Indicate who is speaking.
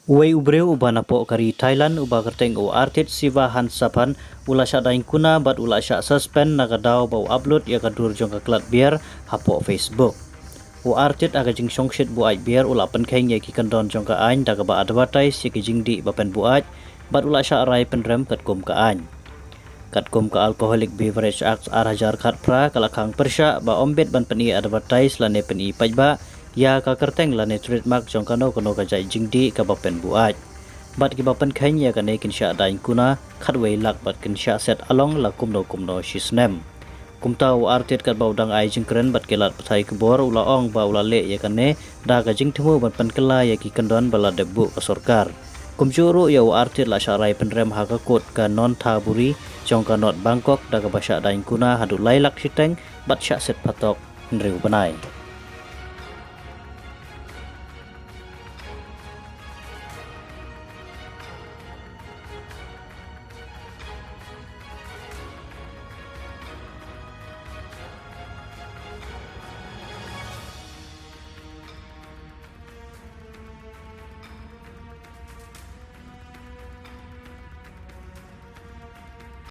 Speaker 1: Uway ubreu ubana po kari Thailand uba kerteng u artit siva hansapan ula sya daing kuna bat ula sya suspend nagadau bau upload ya kadur jong kaklat biar hapo Facebook. U artit aga jing songshit buai biar ula penkeng ya ki kandon jong ka ain daga ba advertise ya ki jing di bapen buai bat ula sya arai penrem katkum ka ain. Katkum ka Alcoholic Beverage Act Arhajar Khatpra kalakang persya ba ombet ban peni advertise lane peni pajba ya ka kerteng lane trademark jong kano kono ka jai jingdi ka bapen buat bat ki bapen khain ya kane kinsha dain kuna khatwei lak bat kinsha set along la kumno shisnem kumtau artit kat baudang ai jingkren bat kelat pathai kebor ula ong ba ula le ya kane da ka jing themu ban pen kela ya ki kandon bala debu ka sarkar kumjuru ya artit la syarai penrem ha ka kot ka non thaburi jong ka not Bangkok da ka basha dain kuna hadu lailak siteng bat sya set patok nriu banai.